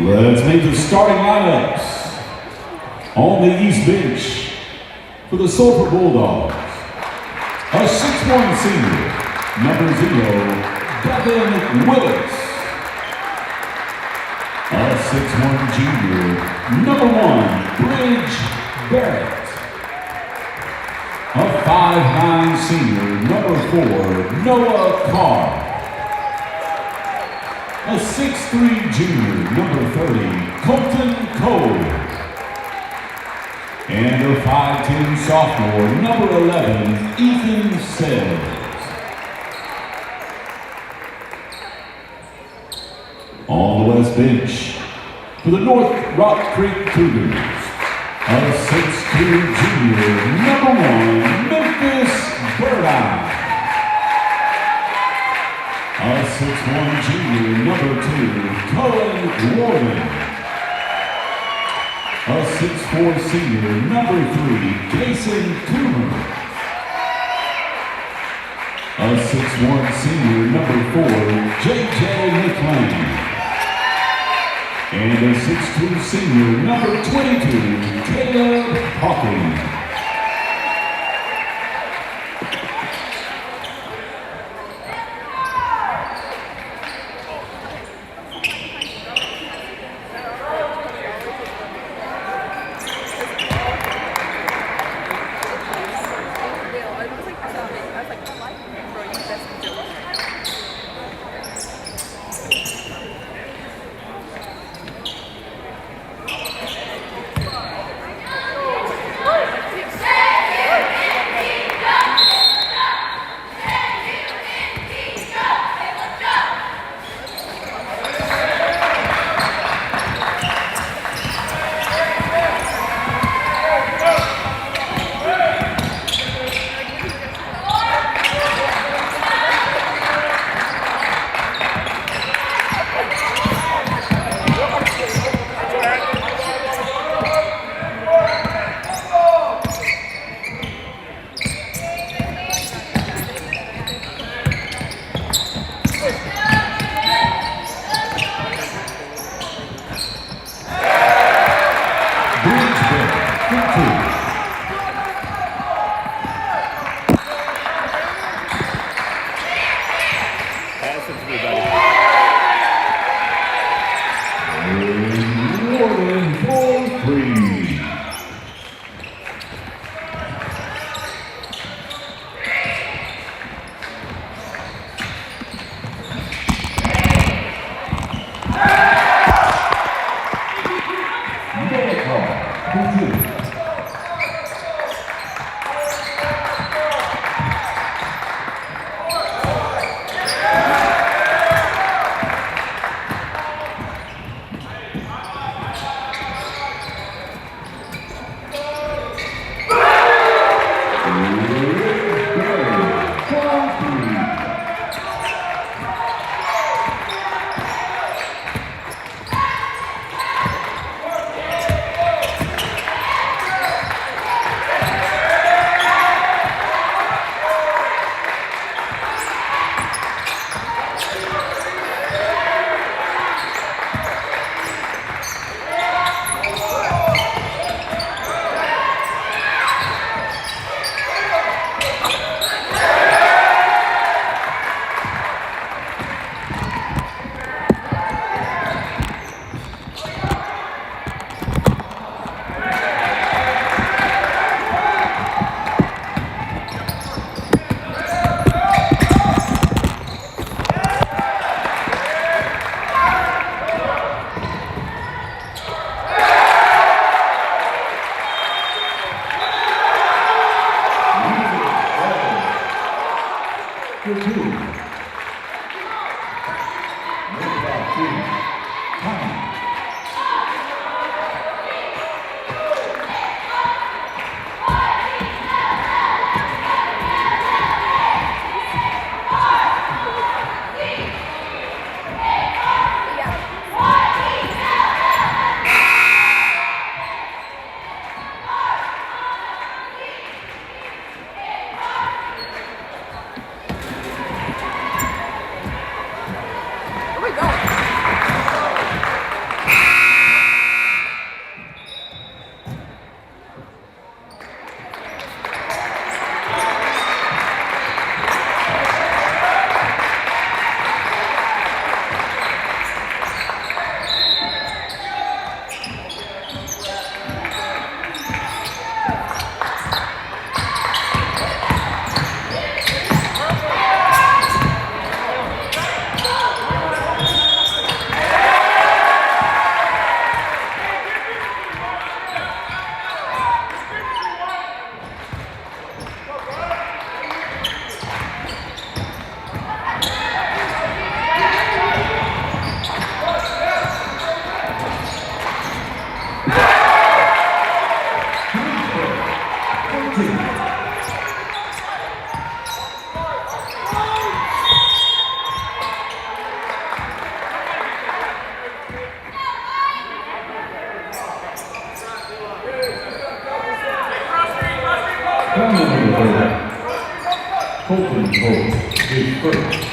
Let's meet the starting lineups. On the East bench for the Sulphur Bulldogs, a 6'1" senior, number 0, Devin Willis. A 6'1" junior, number 1, Bridge Barrett. A 5'9" senior, number 4, Noah Carr. A 6'3" junior, number 30, Colton Cole. And a 5'10" sophomore, number 11, Ethan Sells. On the West bench, for the North Rock Creek Cougars, a 6'2" junior, number 1, Memphis Birdeye. A 6'1" junior, number 2, Cullen Warden. A 6'4" senior, number 3, Jason Coomer. A 6'1" senior, number 4, J.J. McLean. And a 6'2" senior, number 22, Caleb Hawkins. 14. Foul number 30. Colton Cole, his first.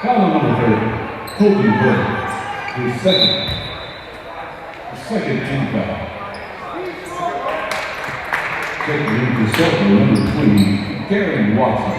Foul number 30, Colton Cole, his second. Second team foul. Checking in for Sulphur, number 20, Darren Watson.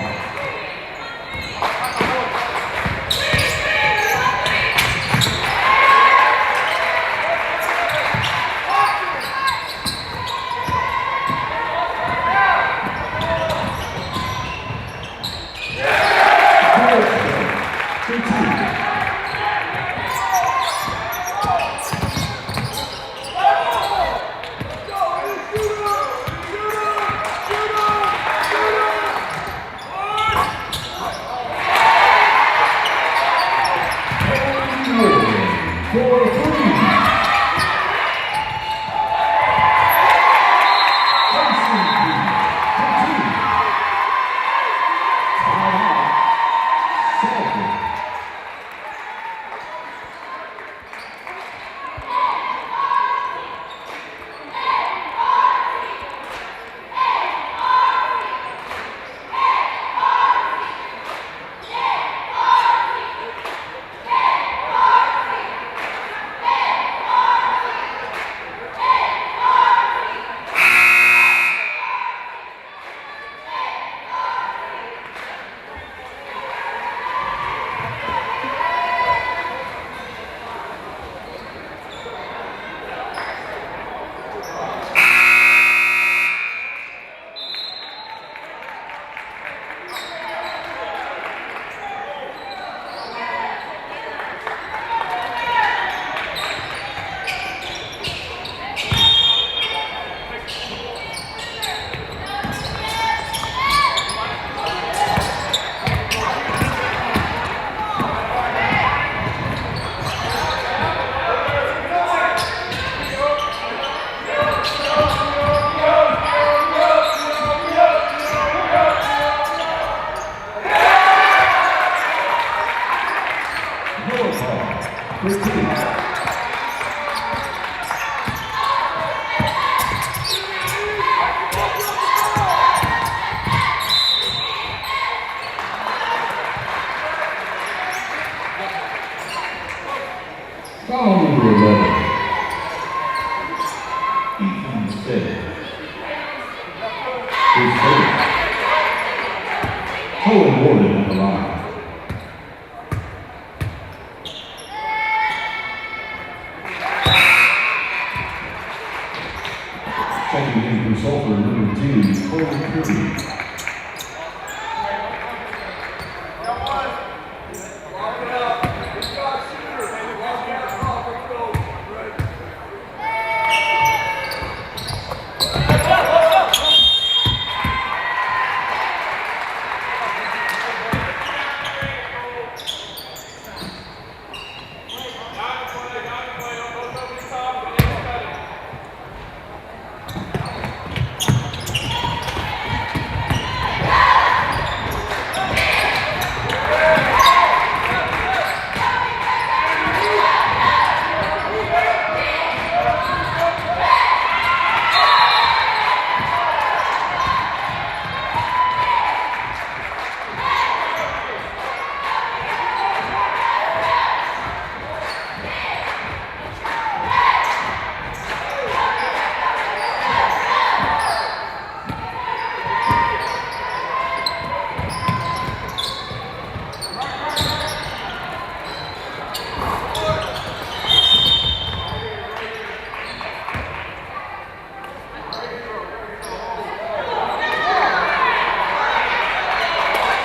Foul number 11, Ethan Stead. His first. Colin Warden on the line. Checking in for Sulphur, number 2, Colin Kirby.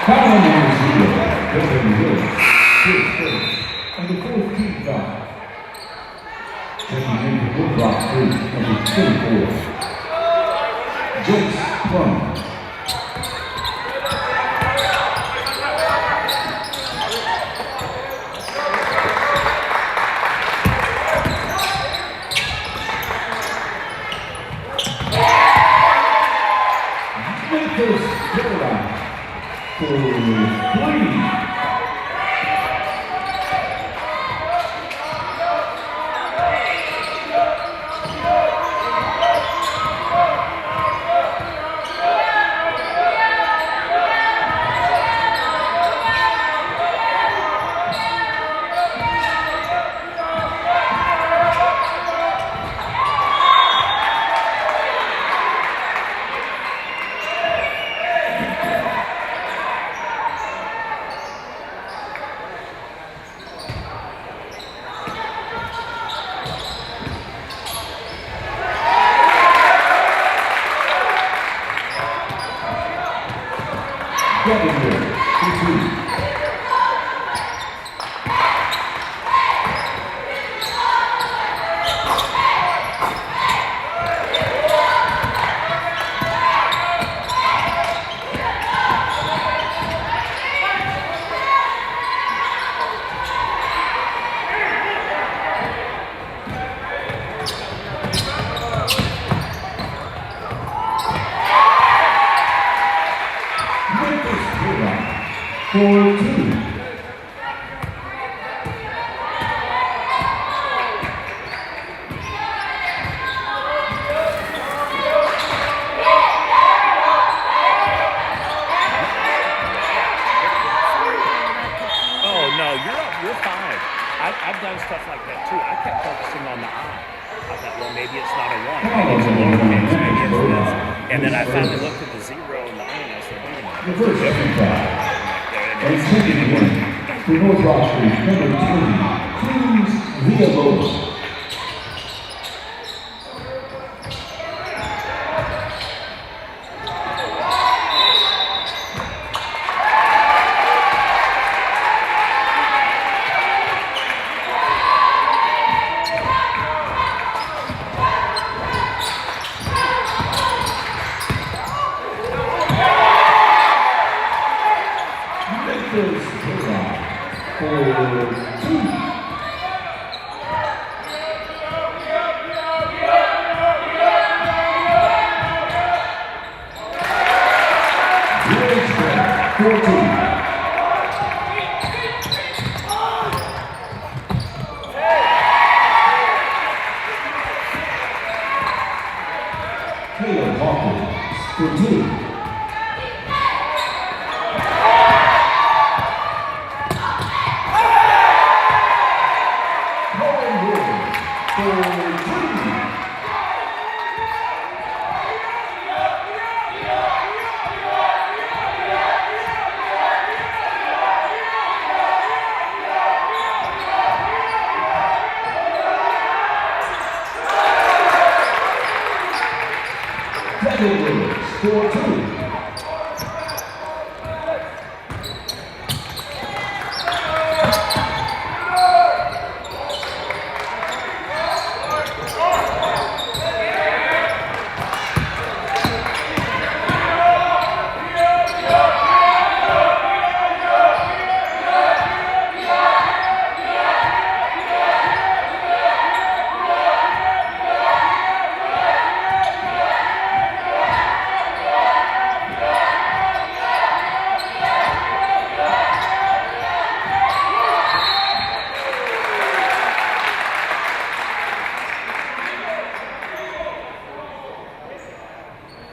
Foul number 0, Devin Willis, his first, and the fourth team foul. Checking in for Woodrock 3, number 24, Jace Plum. Devin for 2. For 2. Oh no, you're fine. I've done stuff like that too. I kept focusing on the eye. I thought, well, maybe it's not a 1. Maybe it's a lower case. Maybe it's this. And then I finally looked at the 0 and the I, and I said, wait a minute. The first every time. And taking one for North Rock Street, number 20, Cruz Villalobos.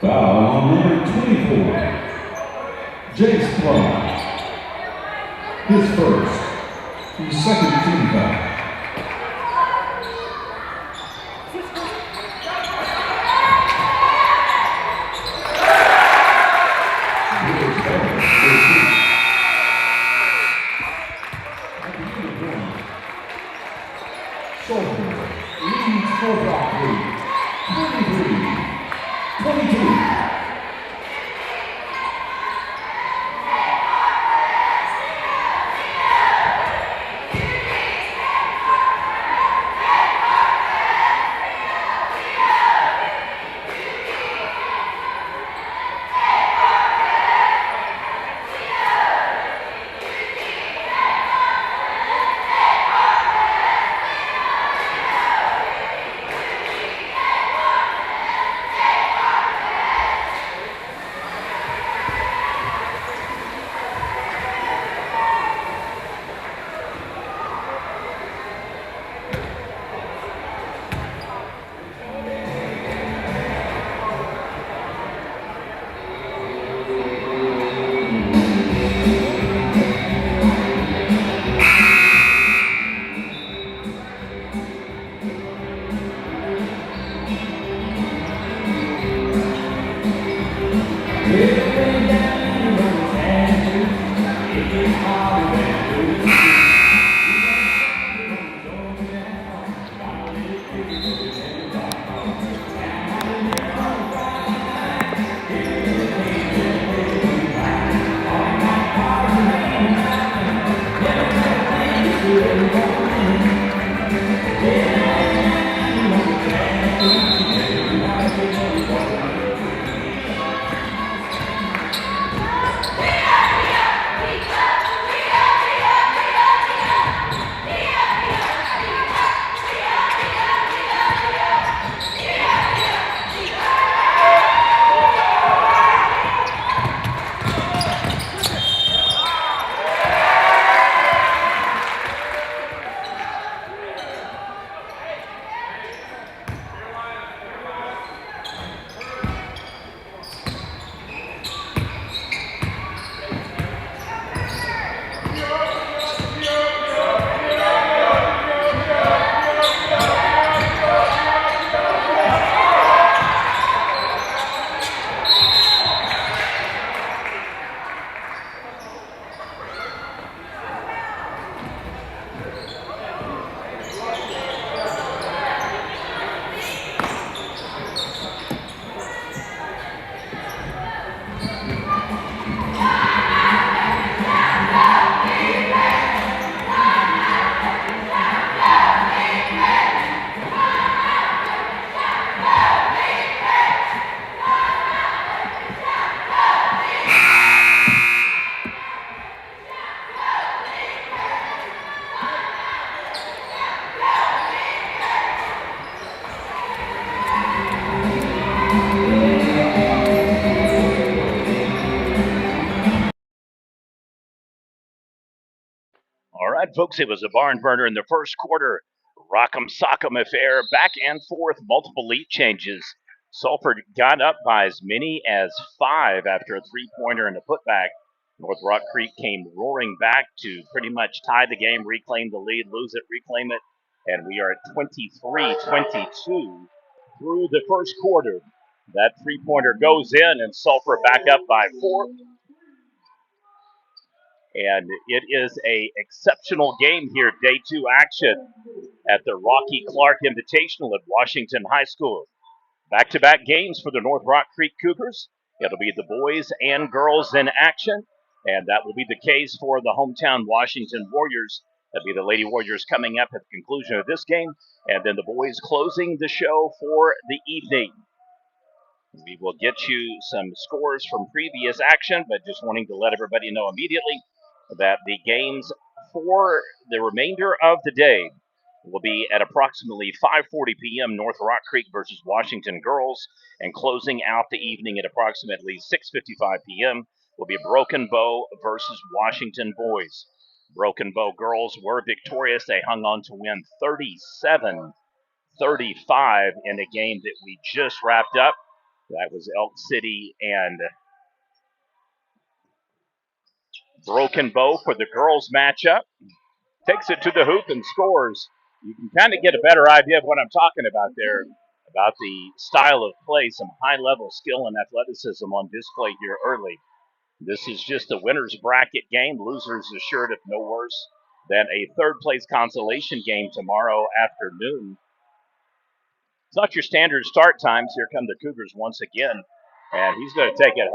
Foul on number 24, Jace Plum. His first, his second team foul. Sulphur leads North Rock League 23-22. right, folks, it was a barn burner in the first quarter. Rock'em sock'em affair, back and forth, multiple lead changes. Sulphur got up by as many as 5 after a three-pointer and a putback. North Rock Creek came roaring back to pretty much tie the game, reclaim the lead, lose it, reclaim it, and we are at 23-22 through the first quarter. That three-pointer goes in, and Sulphur back up by 4. And it is a exceptional game here, day 2 action at the Rocky Clark Invitational at Washington High School. Back-to-back games for the North Rock Creek Cougars. It'll be the boys and girls in action, and that will be the case for the hometown Washington Warriors. That'll be the Lady Warriors coming up at the conclusion of this game, and then the boys closing the show for the evening. We will get you some scores from previous action, but just wanting to let everybody know immediately that the games for the remainder of the day will be at approximately 5:40 p.m. North Rock Creek versus Washington girls, and closing out the evening at approximately 6:55 p.m. will be Broken Bow versus Washington boys. Broken Bow girls were victorious. They hung on to win 37-35 in a game that we just wrapped up. That was Elk City and Broken Bow for the girls matchup. Takes it to the hoop and scores. You can kind of get a better idea of what I'm talking about there, about the style of play, some high-level skill and athleticism on display here early. This is just a winner's bracket game. Losers assured of no worse than a third-place consolation game tomorrow afternoon. It's not your standard start times. Here come the Cougars once again, and he's going to take it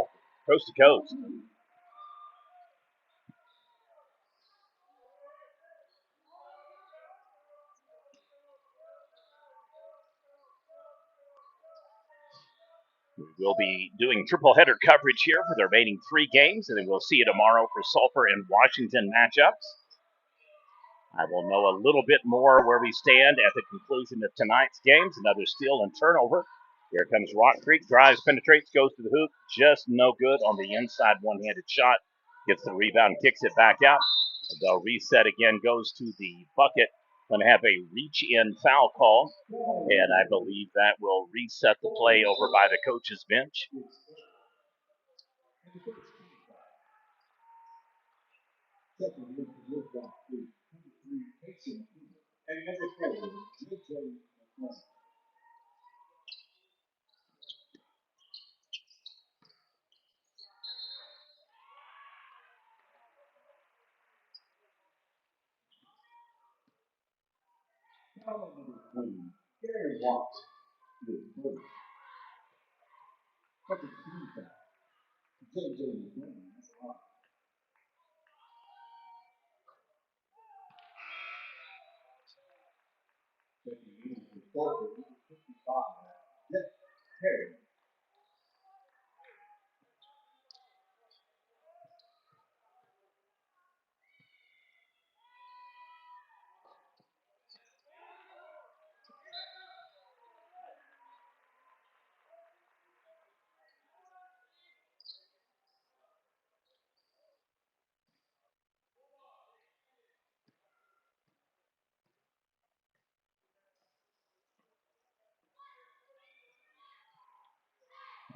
coast to coast. We'll be doing triple header coverage here for the remaining 3 games, and then we'll see you tomorrow for Sulphur and Washington matchups. I will know a little bit more where we stand at the conclusion of tonight's games. Another steal and turnover. Here comes Rock Creek, drives, penetrates, goes to the hoop. Just no good on the inside one-handed shot. Gets the rebound, kicks it back out. The reset again goes to the bucket. Going to have a reach-in foul call, and I believe that will reset the play over by the coach's bench.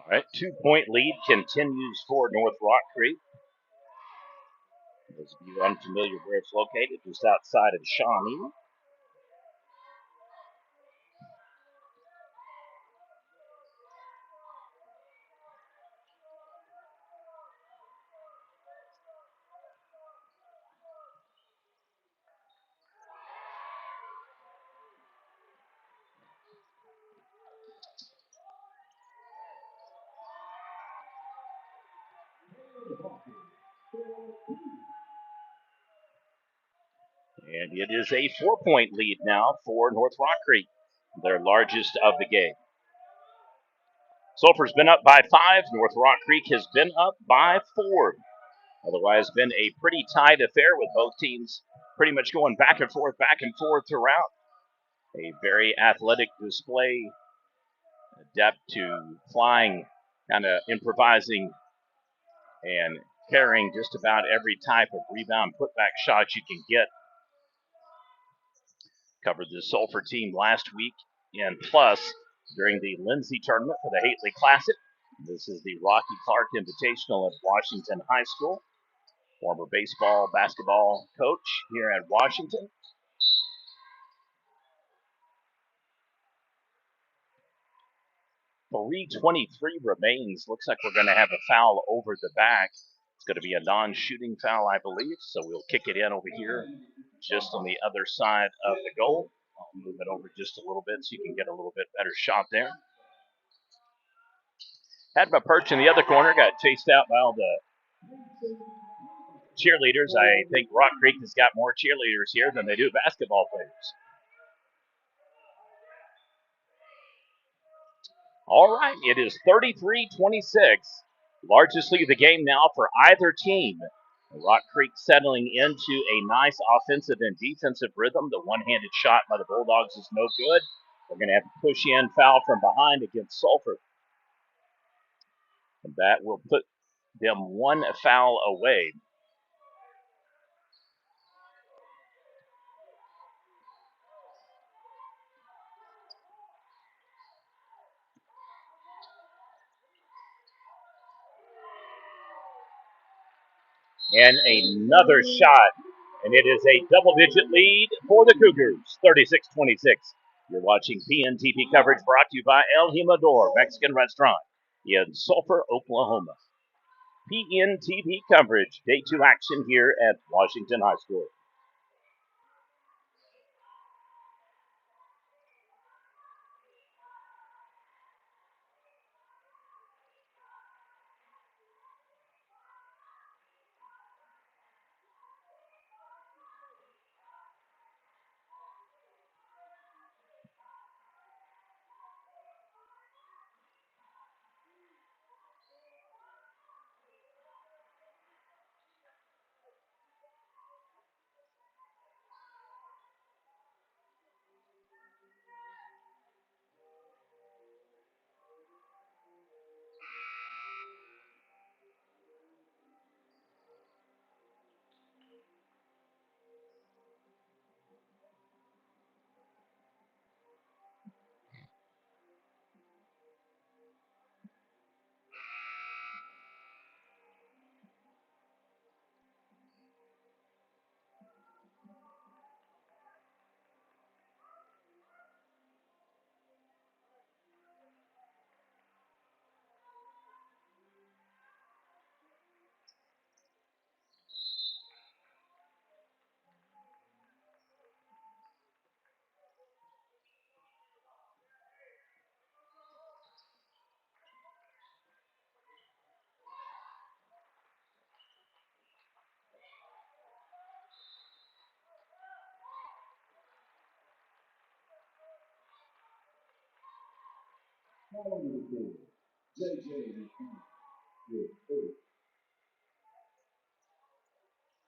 All right, 2-point lead continues for North Rock Creek. Those of you unfamiliar where it's located, just outside of Shawnee. And it is a 4-point lead now for North Rock Creek, their largest of the game. Sulphur's been up by 5. North Rock Creek has been up by 4. Otherwise, been a pretty tight affair with both teams pretty much going back and forth throughout. A very athletic display, adept to flying, kind of improvising, and carrying just about every type of rebound putback shot you can get Covered the Sulphur team last week and plus during the Lindsay tournament for the Hately Classic. This is the Rocky Clark Invitational at Washington High School. Former baseball, basketball coach here at Washington. .323 remains. Looks like we're going to have a foul over the back. It's going to be a non-shooting foul, I believe. So we'll kick it in over here just on the other side of the goal. I'll move it over just a little bit so you can get a little bit better shot there. Had my perch in the other corner, got chased out by all the cheerleaders. I think Rock Creek has got more cheerleaders here than they do basketball players. All right, it is 33-26. Largest lead of the game now for either team. Rock Creek settling into a nice offensive and defensive rhythm. The one-handed shot by the Bulldogs is no good. They're going to have to push in, foul from behind against Sulphur. And that will put them one foul away. And another shot, and it is a double-digit lead for the Cougars, 36-26. You're watching PNTP coverage brought to you by El Jimador Mexican Restaurant in Sulphur, Oklahoma. PNTP coverage, day 2 action here at Washington High School.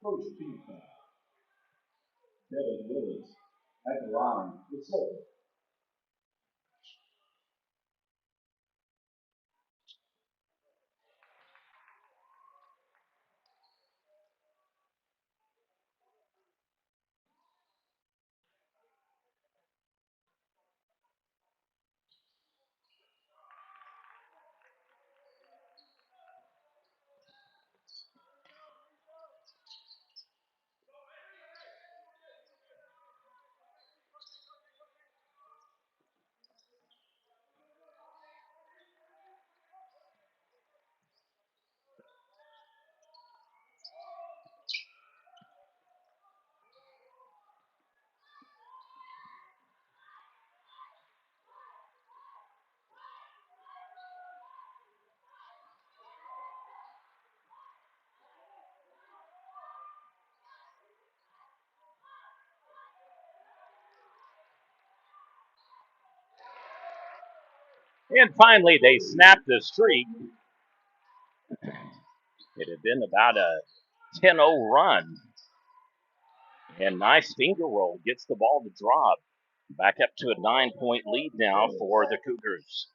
First team foul. Devin Willis at the line for Sulphur. And finally, they snapped the streak. It had been about a 10-0 run. And nice finger roll gets the ball to drop. Back up to a 9-point lead now for the Cougars.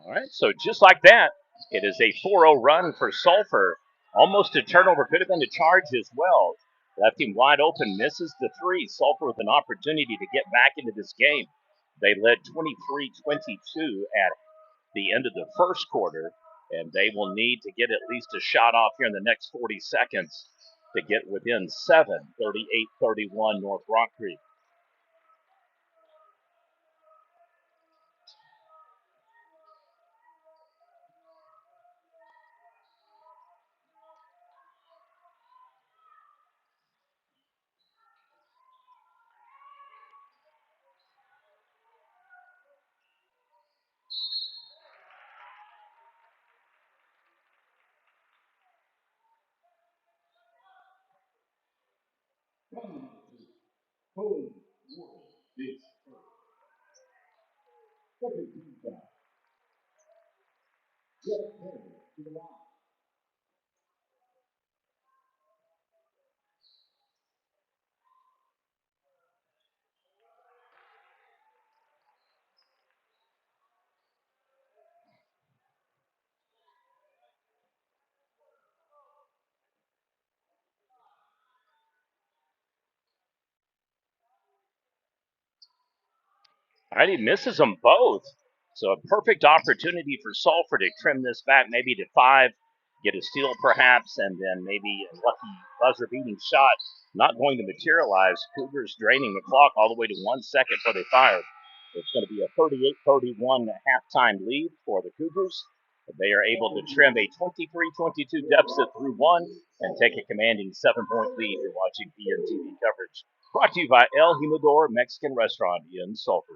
All right, so just like that, it is a 4-0 run for Sulphur. Almost a turnover, could have been a charge as well. Left him wide open, misses the three. Sulphur with an opportunity to get back into this game. They led 23-22 at the end of the first quarter, and they will need to get at least a shot off here in the next 40 seconds to get within 7, 38-31 North Rock Creek. All right, he misses them both. So a perfect opportunity for Sulphur to trim this back maybe to 5, get a steal perhaps, and then maybe a lucky buzzer beating shot not going to materialize. Cougars draining the clock all the way to 1 second before they fire. It's going to be a 38-31 halftime lead for the Cougars. They are able to trim a 23-22 deficit through 1 and take a commanding 7-point lead. You're watching PNTV coverage. Brought to you by El Jimador Mexican Restaurant in Sulphur.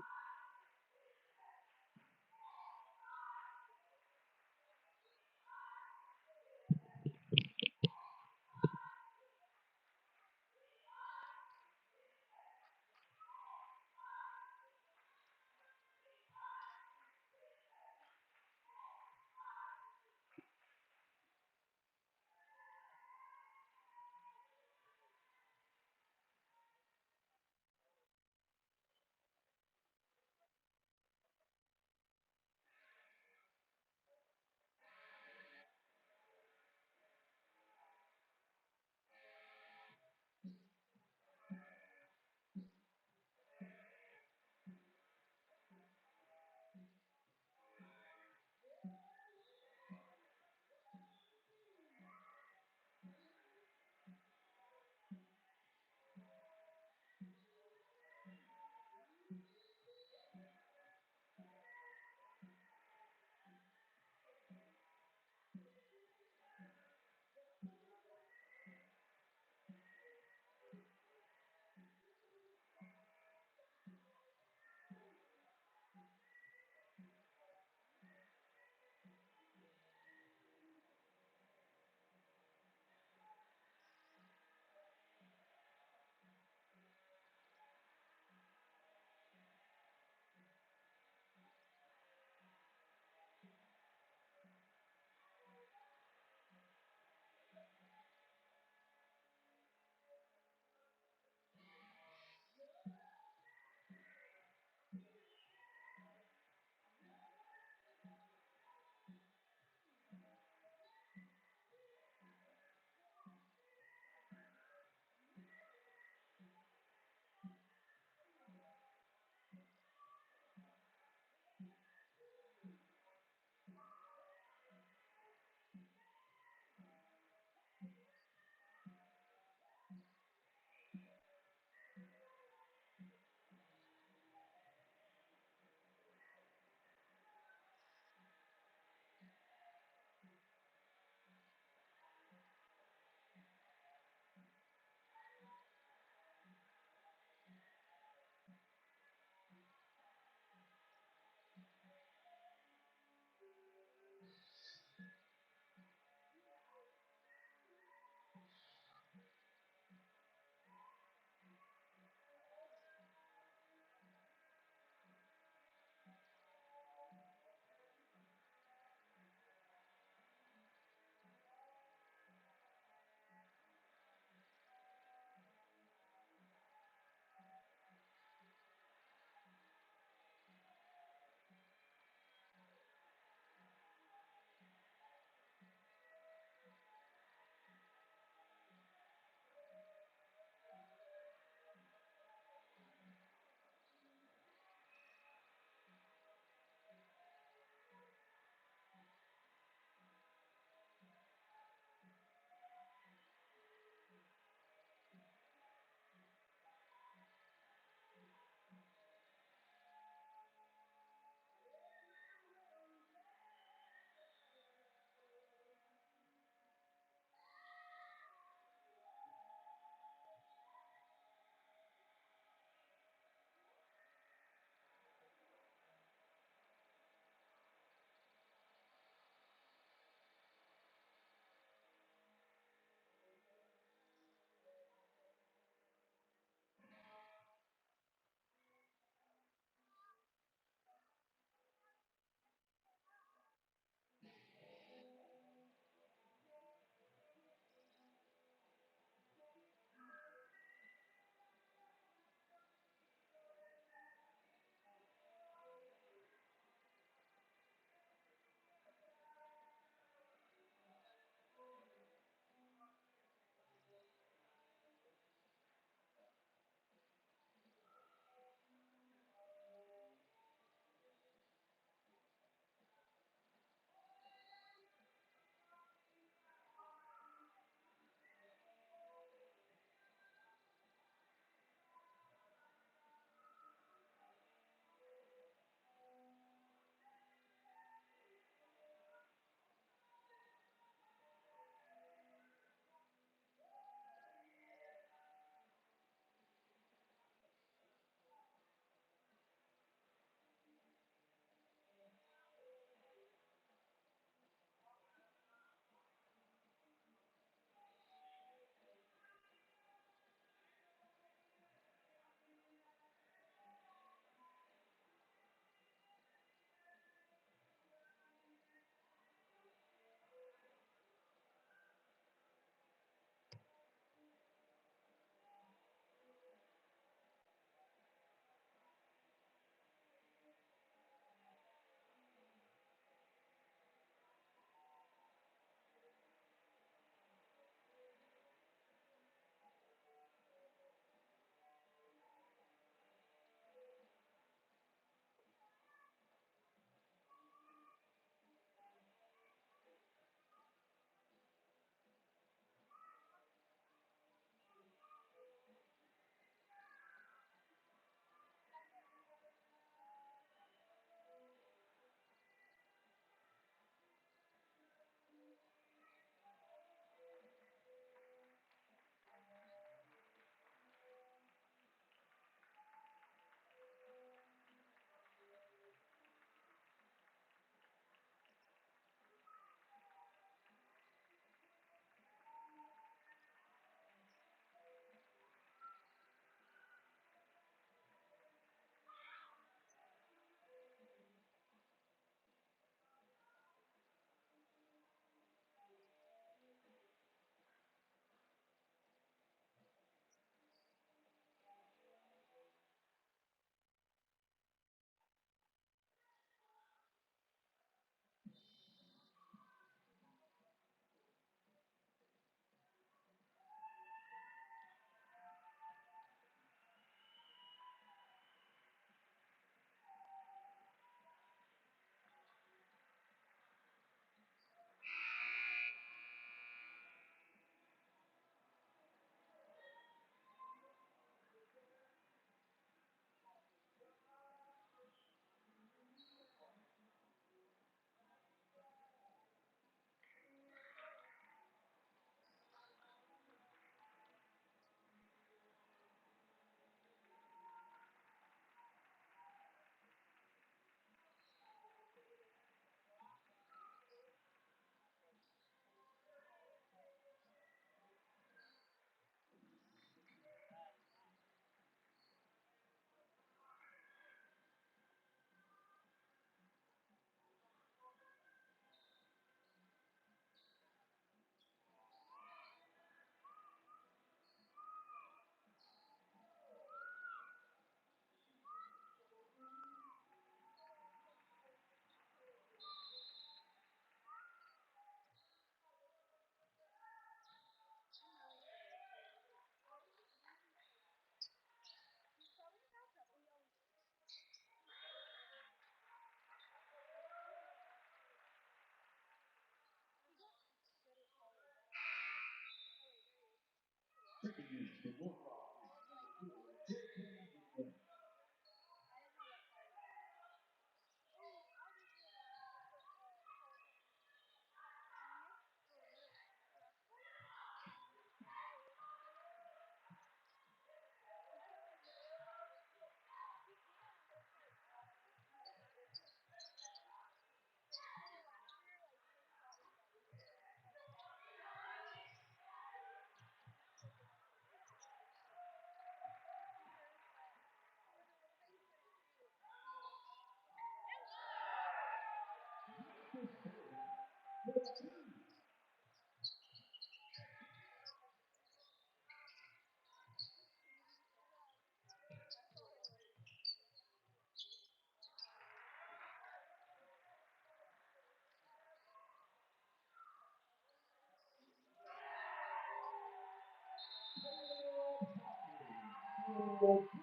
Sulphur.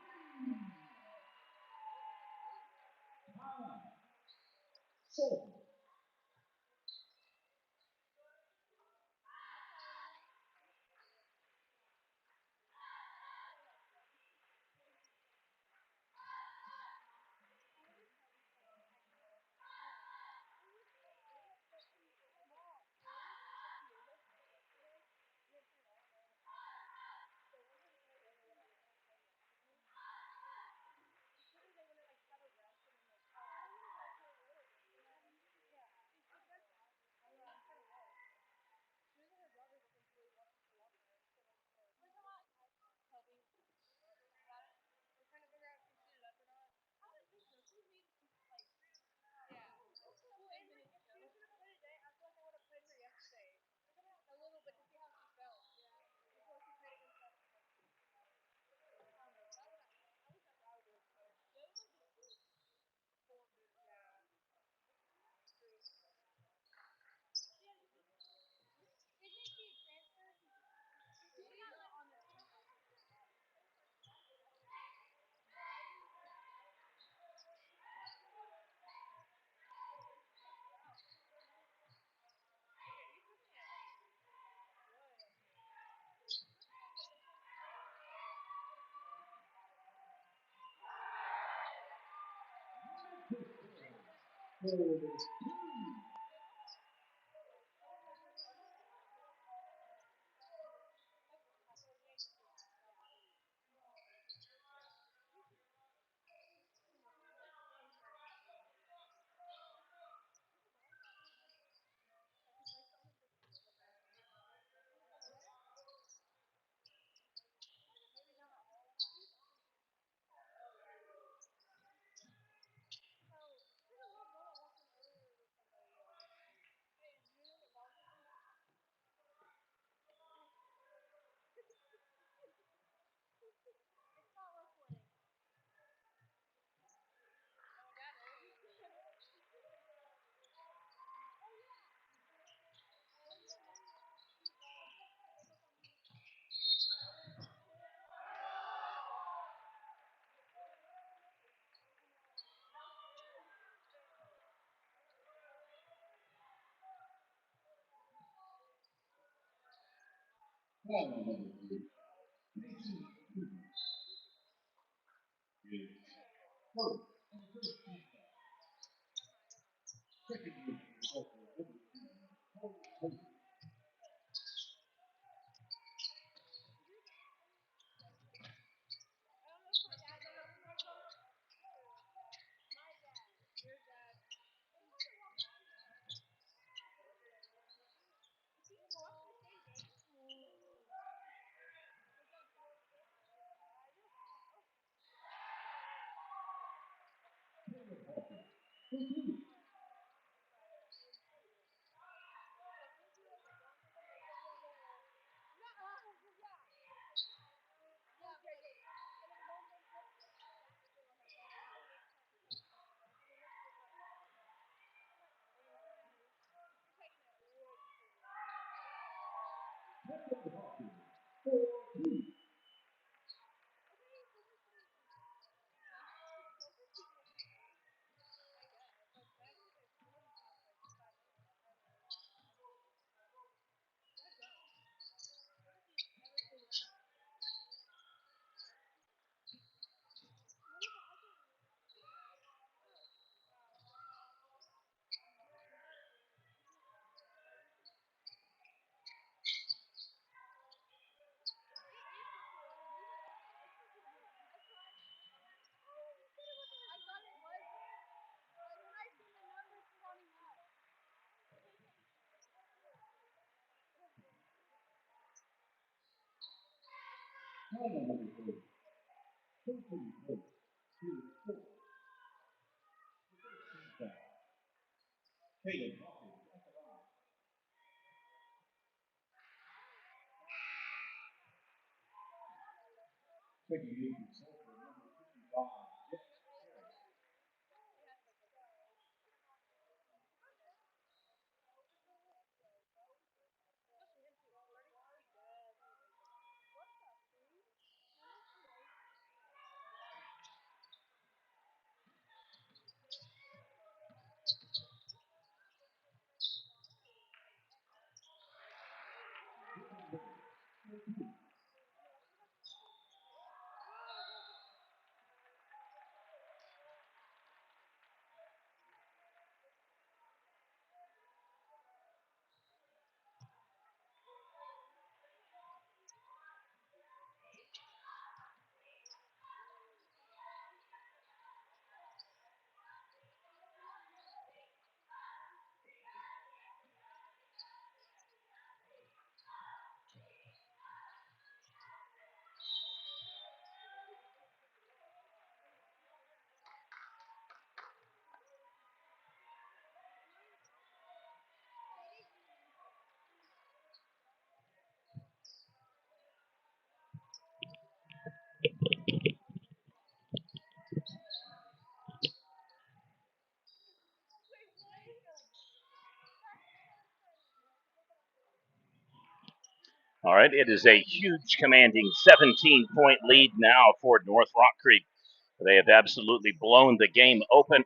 Ball number 3. 19 Cougars. Is first and 13 down. Second unit, Sulphur, number 2. Ball number 3. 13 points to 4. Down. Caleb Hawkins at the line. Taking in from Sulphur, number 55. All right, it is a huge, commanding 17-point lead now for North Rock Creek. They have absolutely blown the game open.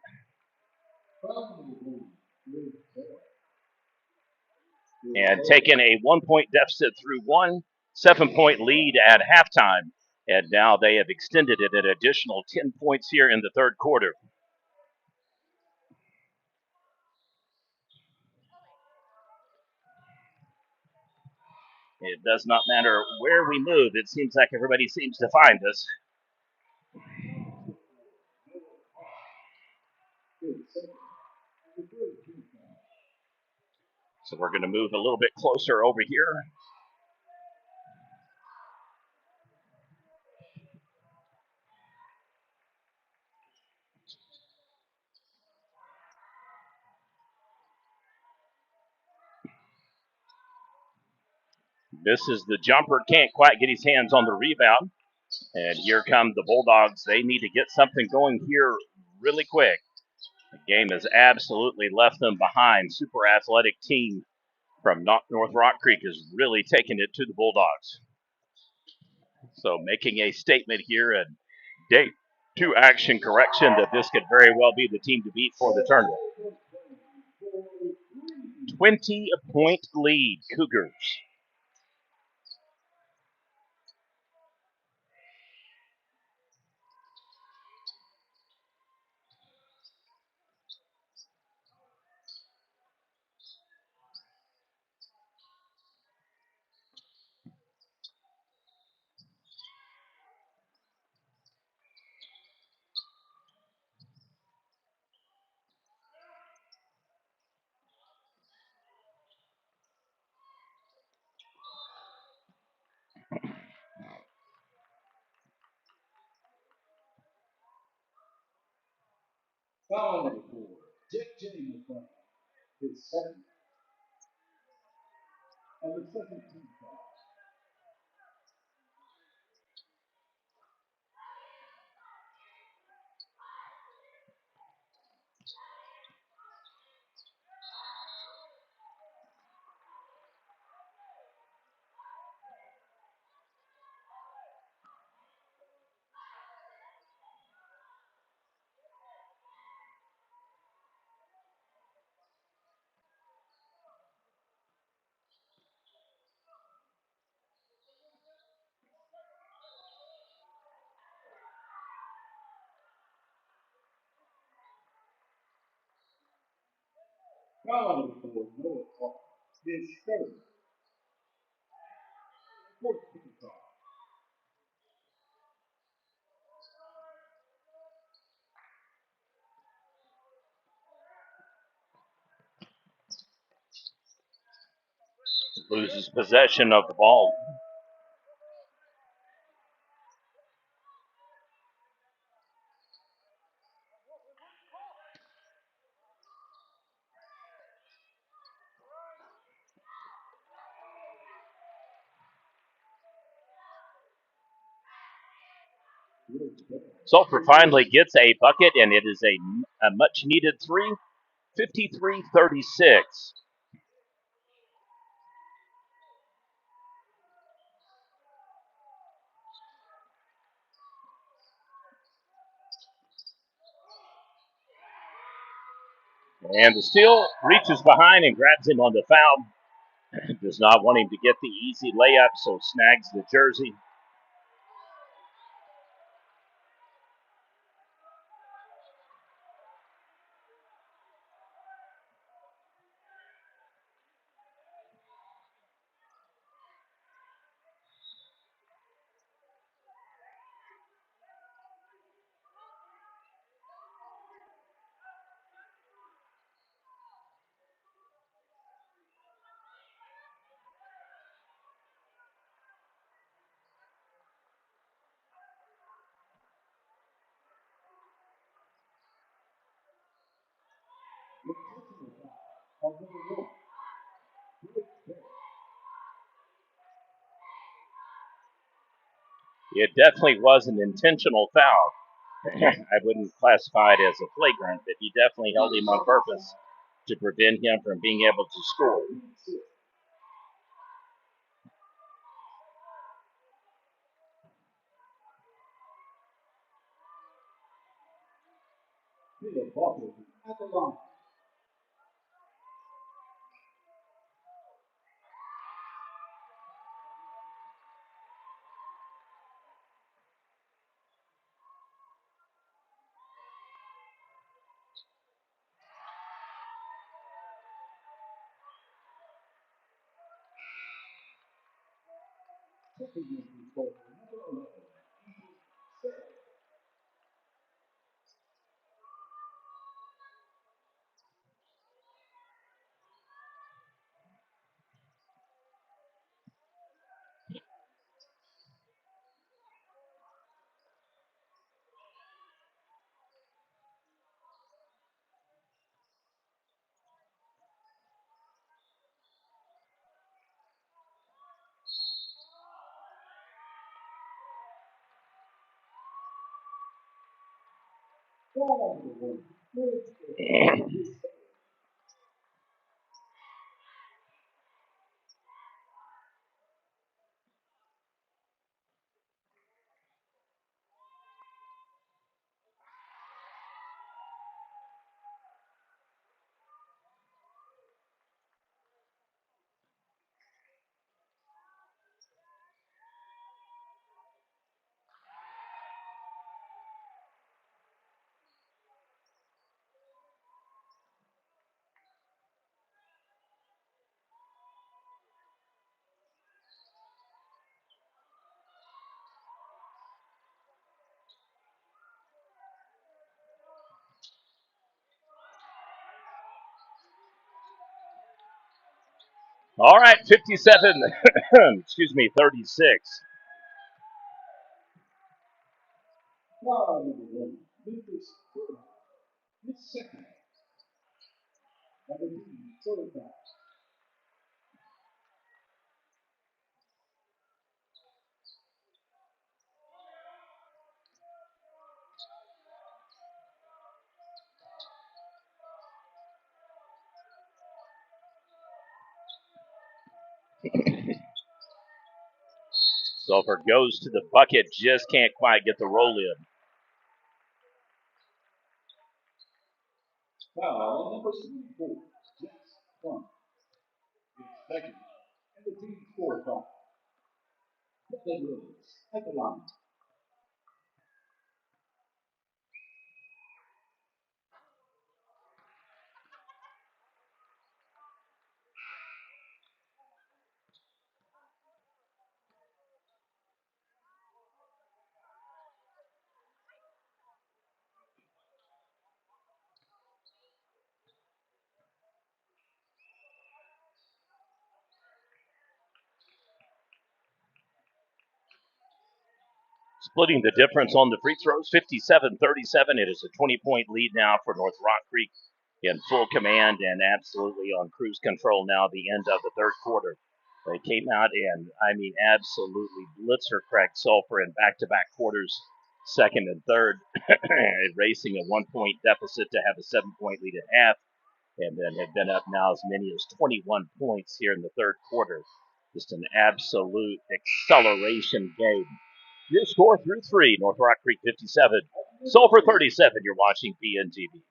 And taken a 1-point deficit through one, 7-point lead at halftime. And now they have extended it an additional 10 points here in the third quarter. It does not matter where we move. It seems like everybody seems to find us. So we're going to move a little bit closer over here. This is the jumper. Can't quite get his hands on the rebound. And here come the Bulldogs. They need to get something going here really quick. The game has absolutely left them behind. Super athletic team from North Rock Creek is really taking it to the Bulldogs. So making a statement here and day 2 action correction that this could very well be the team to beat for the tournament. 20-point lead, Cougars. Loses possession of the ball. Sulphur finally gets a bucket, and it is a much-needed 3, 53-36. And the steal reaches behind and grabs him on the foul. Does not want him to get the easy layup, so snags the jersey. It definitely was an intentional foul. I wouldn't classify it as a flagrant, but he definitely held him on purpose to prevent him from being able to score. All right, 57, 36. Sulphur goes to the bucket, just can't quite get the roll in. Splitting the difference on the free throws, 57-37. It is a 20-point lead now for North Rock Creek in full command and absolutely on cruise control now at the end of the third quarter. They came out and, absolutely blitzer cracked Sulphur in back-to-back quarters, second and third, racing a 1-point deficit to have a 7-point lead at half, and then have been up now as many as 21 points here in the third quarter. Just an absolute acceleration game. Your score through three, North Rock Creek 57, Sulphur 37. You're watching PNTV.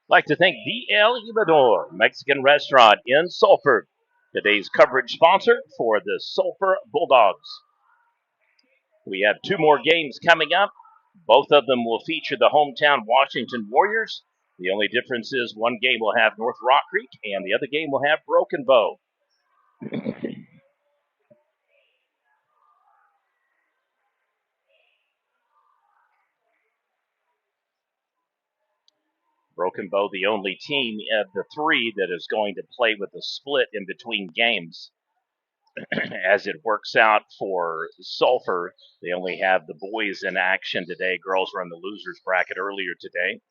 Like to thank the El Ibador Mexican Restaurant in Sulphur, today's coverage sponsor for the Sulphur Bulldogs. We have two more games coming up. Both of them will feature the hometown Washington Warriors. The only difference is one game will have North Rock Creek and the other game will have Broken Bow. Broken Bow, the only team of the three that is going to play with a split in between games. As it works out for Sulphur, they only have the boys in action today. Girls were in the losers bracket earlier today.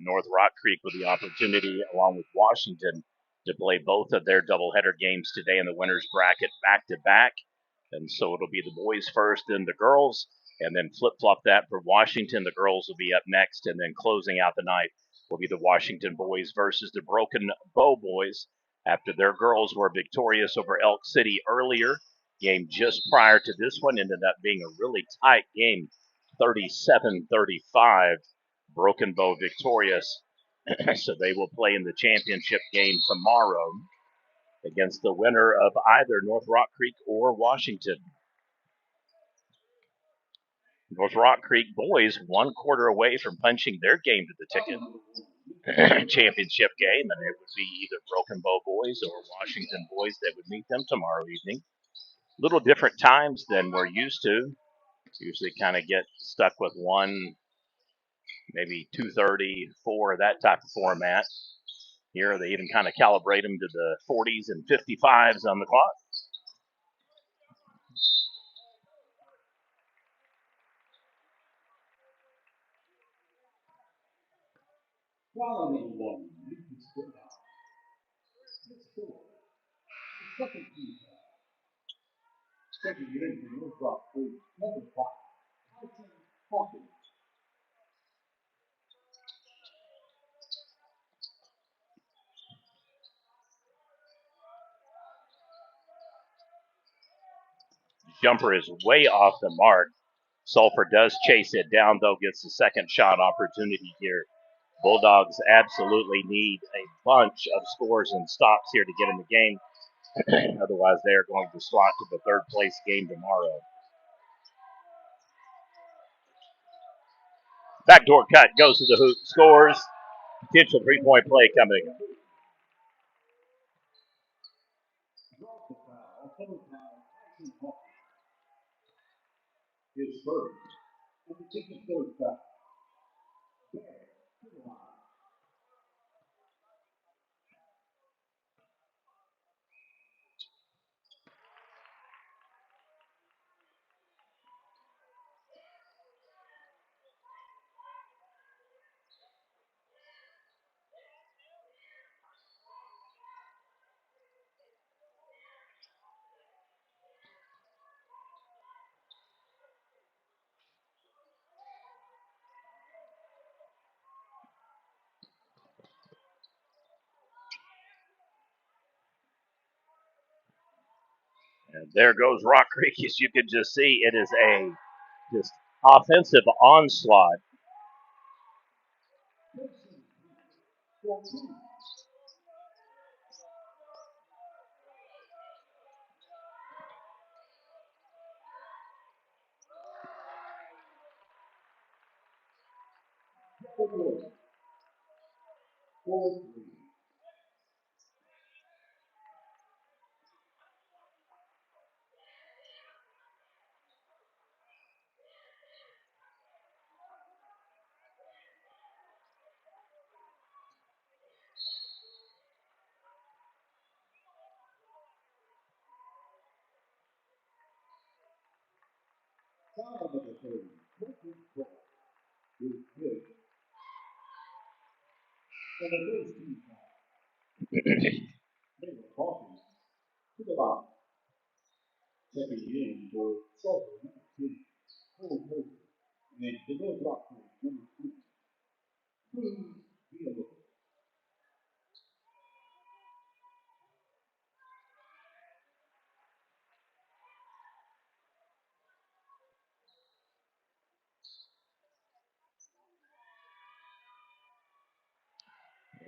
North Rock Creek with the opportunity, along with Washington, to play both of their doubleheader games today in the winners bracket back to back. And so it'll be the boys first, then the girls, and then flip flop that for Washington. The girls will be up next, and then closing out the night will be the Washington boys versus the Broken Bow boys after their girls were victorious over Elk City earlier. Game just prior to this one ended up being a really tight game, 37-35. Broken Bow victorious. So they will play in the championship game tomorrow against the winner of either North Rock Creek or Washington. North Rock Creek boys 1 quarter away from punching their game to the ticket championship game, and it would be either Broken Bow boys or Washington boys that would meet them tomorrow evening. Little different times than we're used to. Usually kind of get stuck with 1, maybe 2:30, 4, that type of format. Here they even kind of calibrate them to the 40s and 55s on the clock. Jumper is way off the mark. Sulphur does chase it down, though, gets the second shot opportunity here. Bulldogs absolutely need a bunch of scores and stops here to get in the game. Otherwise, they are going to slot to the third place game tomorrow. Backdoor cut goes to the hoop, scores. Potential three-point play coming. And there goes Rock Creek. As you can just see, it is a just offensive onslaught.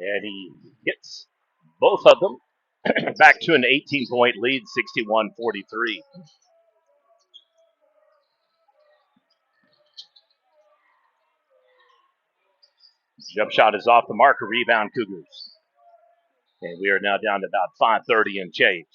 And he hits both of them. Back to an 18-point lead, 61-43. Jump shot is off the mark, a rebound Cougars. And we are now down to about 5:30 and change.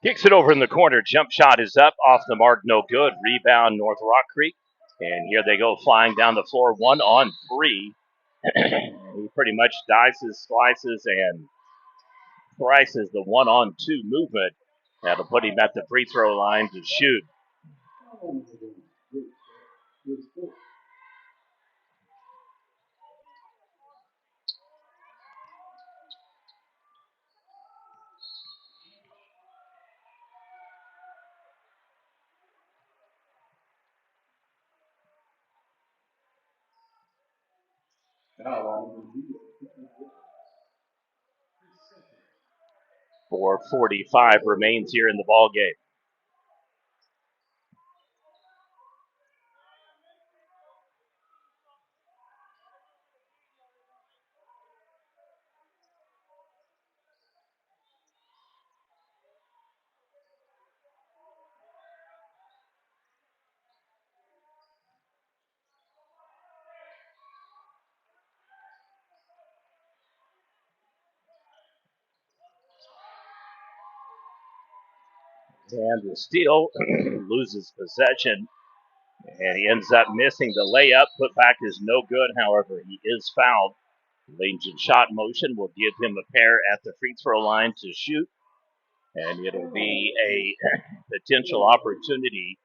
Kicks it over in the corner. Jump shot is up, off the mark, no good. Rebound, North Rock Creek. And here they go flying down the floor, 1-on-3. He pretty much dices, slices, and thrices the 1-on-2 movement. That'll put him at the free throw line to shoot. .445 remains here in the ball game. And the steal loses possession, and he ends up missing the layup. Put back is no good, however, he is fouled. Langton shot motion will give him a pair at the free throw line to shoot, and it'll be a potential opportunity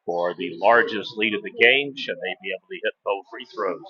for the largest lead of the game should they be able to hit both free throws.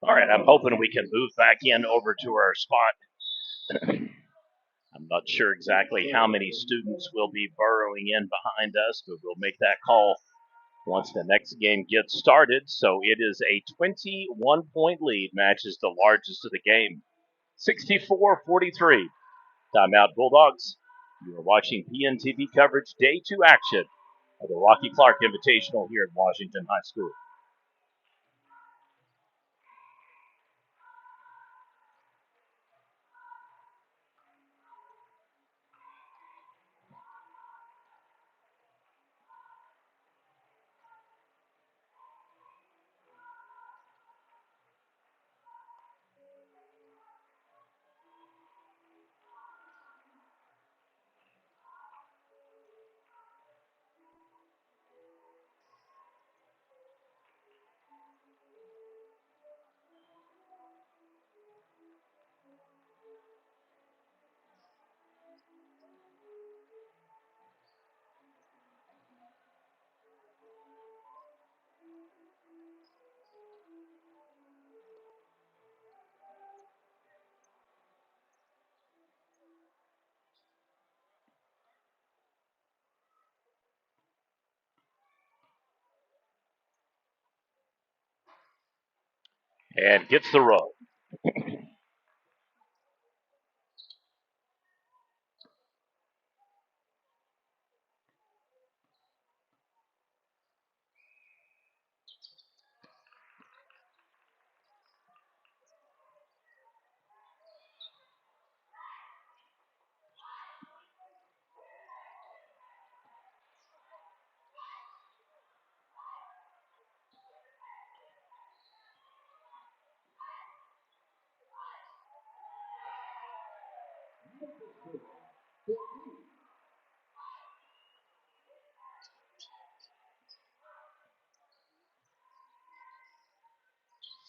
All right, I'm hoping we can move back in over to our spot. I'm not sure exactly how many students will be burrowing in behind us, but we'll make that call once the next game gets started. So it is a 21-point lead, matches the largest of the game, 64-43. Timeout Bulldogs. You are watching PNTV coverage Day 2 action of the Rocky Clark Invitational here at Washington High School. And gets the roll.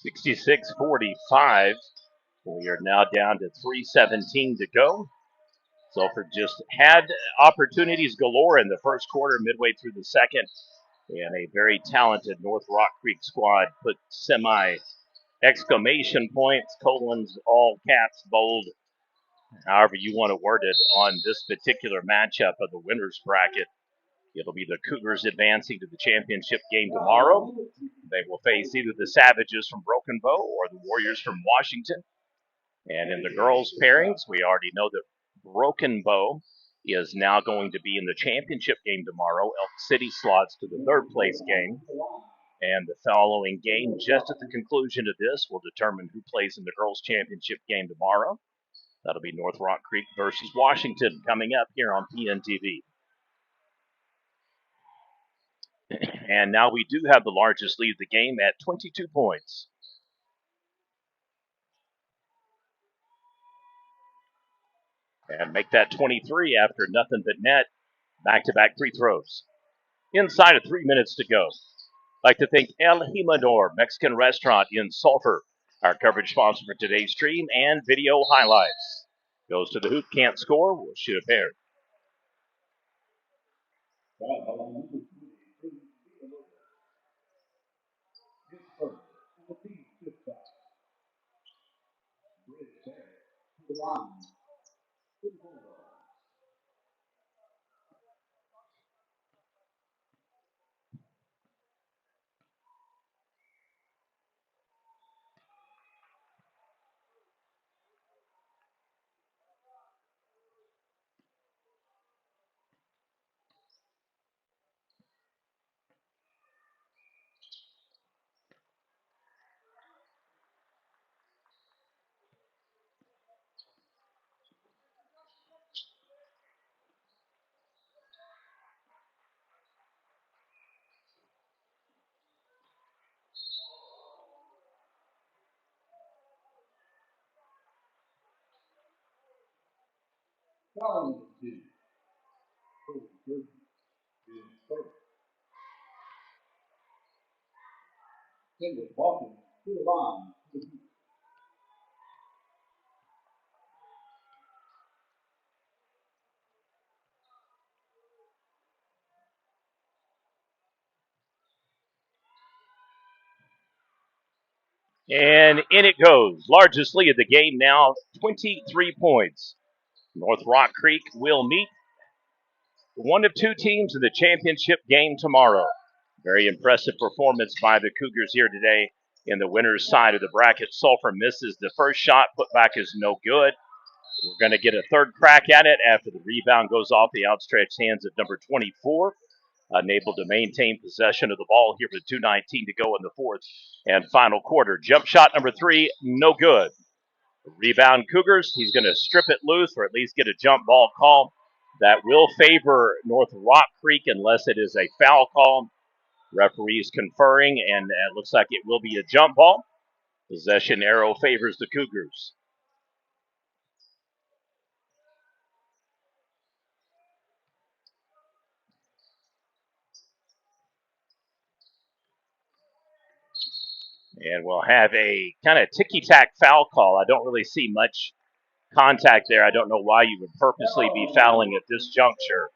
66-45. We are now down to 3:17 to go. Sulphur just had opportunities galore in the first quarter, midway through the second, and a very talented North Rock Creek squad put exclamation points, colons, all caps, bold, however you want to word it, on this particular matchup of the winners bracket. It'll be the Cougars advancing to the championship game tomorrow. They will face either the Savages from Broken Bow or the Warriors from Washington. And in the girls' pairings, we already know that Broken Bow is now going to be in the championship game tomorrow. Elk City slots to the third place game. And the following game, just at the conclusion of this, will determine who plays in the girls' championship game tomorrow. That'll be North Rock Creek versus Washington coming up here on PNTV. And now we do have the largest lead of the game at 22 points. And make that 23 after nothing but net. Back-to-back free throws. Inside of 3 minutes to go. I'd like to thank El Jimador Mexican Restaurant in Sulphur, our coverage sponsor for today's stream and video highlights. Goes to the hoop, can't score, we'll shoot a pair. And in it goes. Largest lead of the game now, 23 points. North Rock Creek will meet one of two teams in the championship game tomorrow. Very impressive performance by the Cougars here today in the winner's side of the bracket. Sulphur misses the first shot. Put back is no good. We're going to get a third crack at it after the rebound goes off the outstretched hands of number 24. Unable to maintain possession of the ball here with 2:19 to go in the fourth and final quarter. Jump shot number 3, no good. Rebound Cougars. He's going to strip it loose or at least get a jump ball call. That will favor North Rock Creek unless it is a foul call. Referees conferring, and it looks like it will be a jump ball. Possession arrow favors the Cougars. And we'll have a kind of ticky-tack foul call. I don't really see much contact there. I don't know why you would purposely be fouling at this juncture.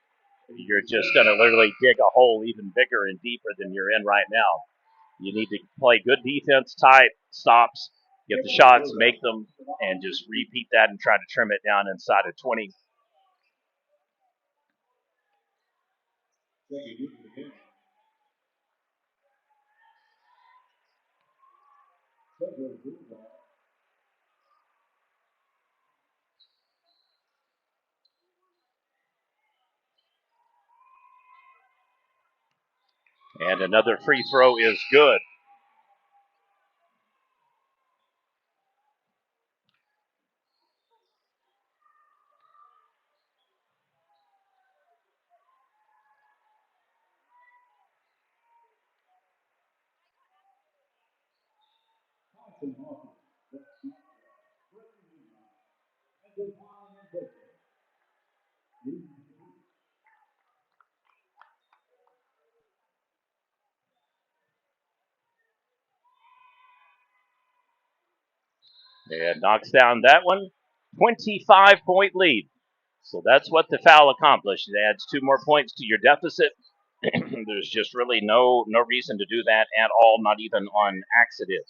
You're just going to literally dig a hole even bigger and deeper than you're in right now. You need to play good defense, tight, stops, get the shots, make them, and just repeat that and try to trim it down inside of 20. And another free throw is good. And knocks down that one. 25-point lead. So that's what the foul accomplished. It adds 2 more points to your deficit. There's just really no reason to do that at all, not even on accident.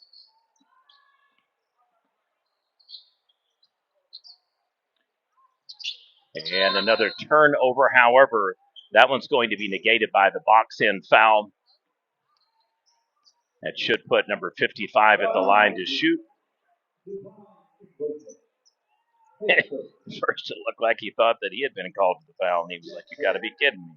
And another turnover, however, that one's going to be negated by the box-in foul. That should put number 55 at the line to shoot. First, it looked like he thought that he had been called to the foul, and he was like, "You got to be kidding me."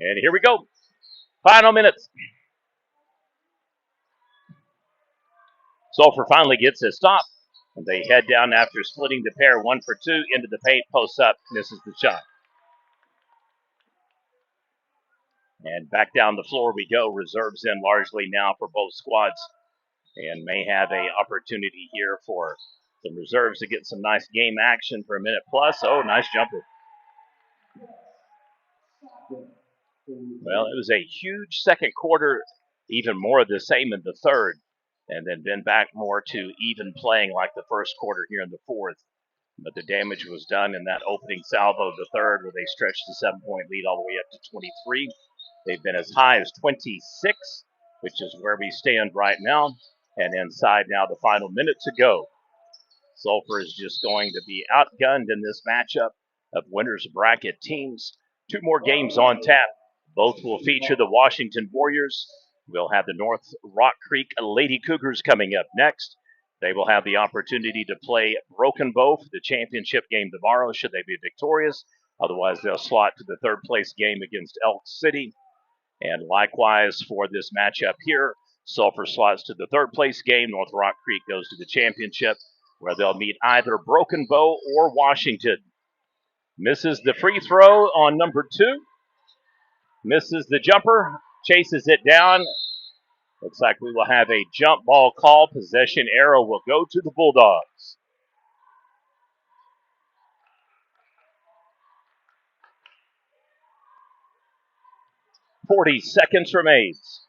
And here we go. Final minutes. Sulphur finally gets his stop. And they head down after splitting the pair 1 for 2 into the paint, posts up, misses the shot. And back down the floor we go. Reserves in largely now for both squads. And may have a opportunity here for some reserves to get some nice game action for a minute plus. Oh, nice jumper. Well, it was a huge second quarter, even more of the same in the third, and then been back more to even playing like the first quarter here in the fourth. But the damage was done in that opening salvo of the third, where they stretched the 7-point lead all the way up to 23. They've been as high as 26, which is where we stand right now. And inside now, the final minute to go. Sulphur is just going to be outgunned in this matchup of winners bracket teams. 2 more games on tap. Both will feature the Washington Warriors. We'll have the North Rock Creek Lady Cougars coming up next. They will have the opportunity to play Broken Bow for the championship game tomorrow, should they be victorious. Otherwise, they'll slot to the third place game against Elk City. And likewise for this matchup here, Sulphur slots to the third place game. North Rock Creek goes to the championship, where they'll meet either Broken Bow or Washington. Misses the free throw on number 2. Misses the jumper, chases it down. Looks like we will have a jump ball call. Possession arrow will go to the Bulldogs. 40 seconds remains.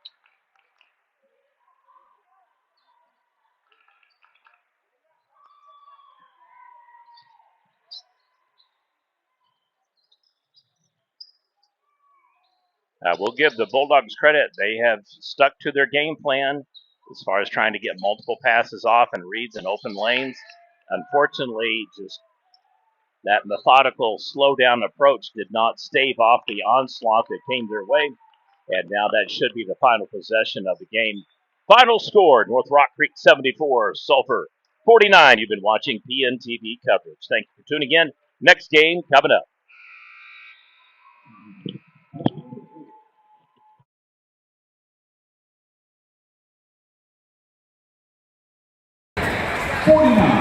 We'll give the Bulldogs credit. They have stuck to their game plan as far as trying to get multiple passes off and reads in open lanes. Unfortunately, just that methodical, slow-down approach did not stave off the onslaught that came their way. And now that should be the final possession of the game. Final score, North Rock Creek 74, Sulphur 49. You've been watching PNTV coverage. Thank you for tuning in. Next game coming up. $49.